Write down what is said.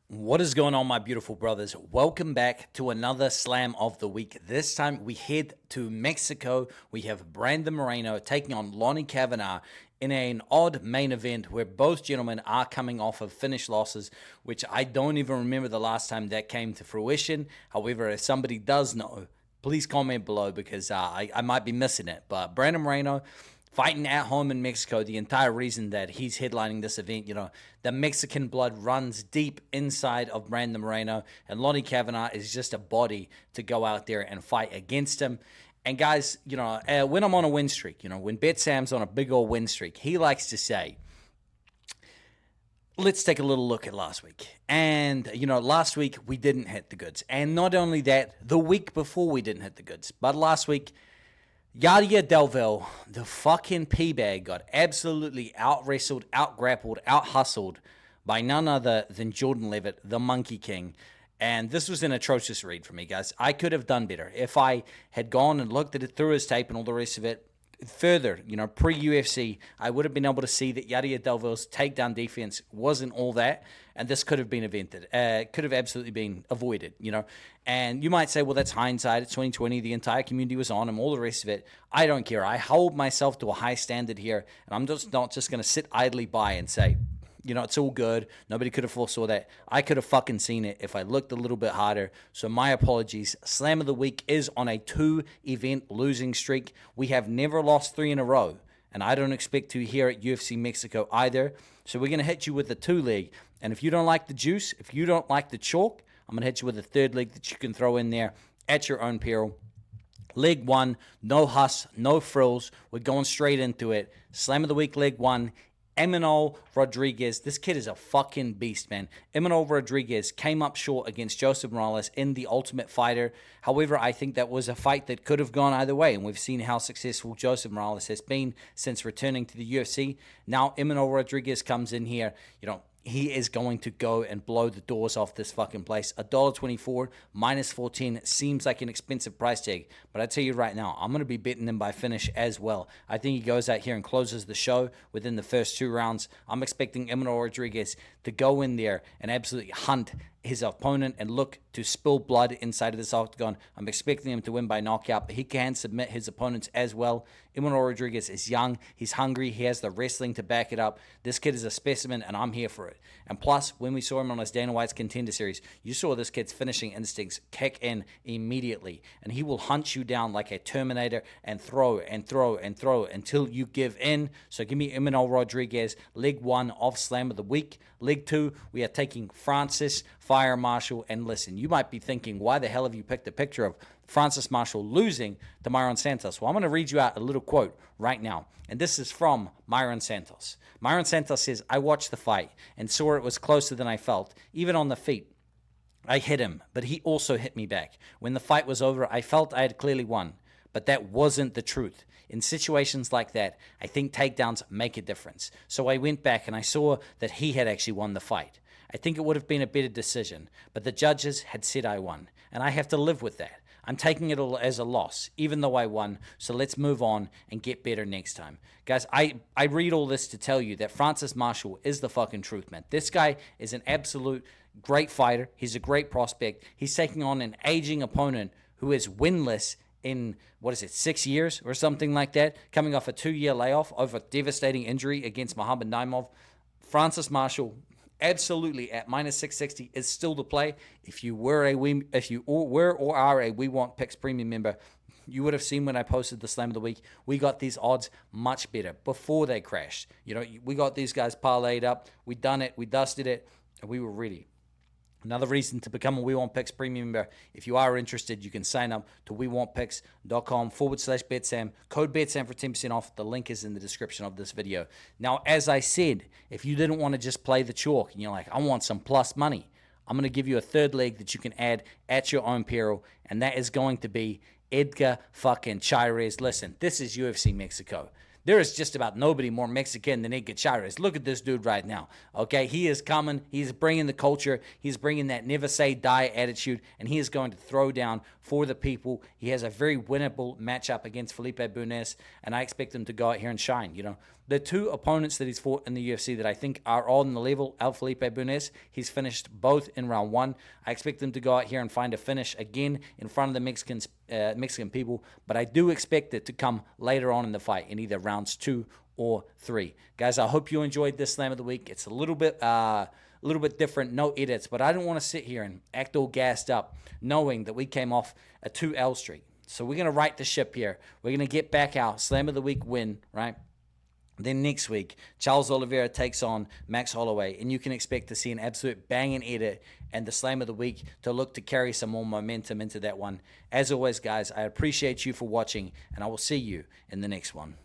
What is going on, my beautiful brothers? Welcome back to another Slam of the Week. This time we head to Mexico. We have Brandon Moreno taking on Lonnie Kavanagh in an odd main event where both gentlemen are coming off of finish losses, which I don't even remember the last time that came to fruition. However, if somebody does know, please comment below because I might be missing it. But Brandon Moreno fighting at home in Mexico, the entire reason that he's headlining this event, the Mexican blood runs deep inside of Brandon Moreno, and Lonnie Kavanagh is just a body to go out there and fight against him. And guys, when I'm on a win streak, when BetSam's on a big old win streak, he likes to say, let's take a little look at last week. And, last week we didn't hit the goods. And not only that, the week before we didn't hit the goods, but last week, Yadia Delville, the fucking P-bag, got absolutely out-wrestled, out-grappled, out-hustled by none other than Jordan Levitt, the Monkey King. And this was an atrocious read for me, guys. I could have done better. If I had gone and looked at it through his tape and all the rest of it, further, pre-UFC, I would have been able to see that Yadia Delville's takedown defense wasn't all that, and this could have been could have absolutely been avoided, And you might say, well, that's hindsight. It's 2020. The entire community was on him, all the rest of it. I don't care. I hold myself to a high standard here, and I'm just not just going to sit idly by and say, it's all good. Nobody could have foresaw that. I could have fucking seen it if I looked a little bit harder. So my apologies. Slam of the Week is on a 2-event losing streak. We have never lost 3 in a row, and I don't expect to here at UFC Mexico either. So we're going to hit you with the 2-leg. And if you don't like the juice, if you don't like the chalk, I'm going to hit you with a 3rd leg that you can throw in there at your own peril. Leg 1, no huss, no frills. We're going straight into it. Slam of the Week, leg 1. Emanol Rodriguez, this kid is a fucking beast, man. Emanol Rodriguez came up short against Joseph Morales in The Ultimate Fighter. However, I think that was a fight that could have gone either way, and we've seen how successful Joseph Morales has been since returning to the UFC. Now, Emanol Rodriguez comes in here, he is going to go and blow the doors off this fucking place. $1.24, minus 14 seems like an expensive price tag. But I tell you right now, I'm going to be betting him by finish as well. I think he goes out here and closes the show within the first 2 rounds. I'm expecting Emanol Rodriguez to go in there and absolutely hunt his opponent and look to spill blood inside of this octagon. I'm expecting him to win by knockout, but he can submit his opponents as well. Emanol Rodriguez is young. He's hungry. He has the wrestling to back it up. This kid is a specimen, and I'm here for it. And plus, when we saw him on his Dana White's Contender Series, you saw this kid's finishing instincts kick in immediately, and he will hunt you down like a Terminator and throw and throw and throw until you give in. So give me Emanol Rodriguez, leg 1 of Slam of the Week. Leg 2, we are taking Francis Fire Marshall. And listen, you might be thinking, why the hell have you picked a picture of Francis Marshall losing to Myron Santos? Well, I'm going to read you out a little quote right now. And this is from Myron Santos. Myron Santos says, I watched the fight and saw it was closer than I felt, even on the feet. I hit him, but he also hit me back. When the fight was over, I felt I had clearly won. But that wasn't the truth. In situations like that, I think takedowns make a difference. So I went back and I saw that he had actually won the fight. I think it would have been a better decision, but the judges had said I won, and I have to live with that. I'm taking it all as a loss, even though I won, so let's move on and get better next time. Guys, I read all this to tell you that Francis Marshall is the fucking truth, man. This guy is an absolute great fighter. He's a great prospect. He's taking on an aging opponent who is winless in, 6 years or something like that, coming off a 2-year layoff over devastating injury against Muhammad Naimov. Francis Marshall, absolutely at minus 660 is still the play. If you were or are a We Want Picks premium member, you would have seen when I posted the Slam of the Week, we got these odds much better before they crashed. We got these guys parlayed up. We done it. We dusted it. And we were ready. Another reason to become a We Want Picks premium member, if you are interested, you can sign up to wewantpicks.com/BetSam. Code BetSam for 10% off. The link is in the description of this video. Now, as I said, if you didn't want to just play the chalk and you're like, I want some plus money, I'm going to give you a 3rd leg that you can add at your own peril, and that is going to be Edgar fucking Chairez. Listen, this is UFC Mexico. There is just about nobody more Mexican than Edgar Chairez. Look at this dude right now. Okay, he is coming. He's bringing the culture. He's bringing that never say die attitude, and he is going to throw down for the people. He has a very winnable matchup against Felipe Bunes, and I expect him to go out here and shine. The two opponents that he's fought in the UFC that I think are on the level of Felipe Bunes, he's finished both in round one. I expect him to go out here and find a finish again in front of the Mexican people, but I do expect it to come later on in the fight in either rounds 2 or 3. Guys, I hope you enjoyed this Slam of the Week. It's a little bit different, no edits, but I don't want to sit here and act all gassed up knowing that we came off a 2-L streak. So we're going to right the ship here. We're going to get back our Slam of the Week win, right? Then next week, Charles Oliveira takes on Max Holloway, and you can expect to see an absolute banging edit and the Slam of the Week to look to carry some more momentum into that one. As always, guys, I appreciate you for watching, and I will see you in the next one.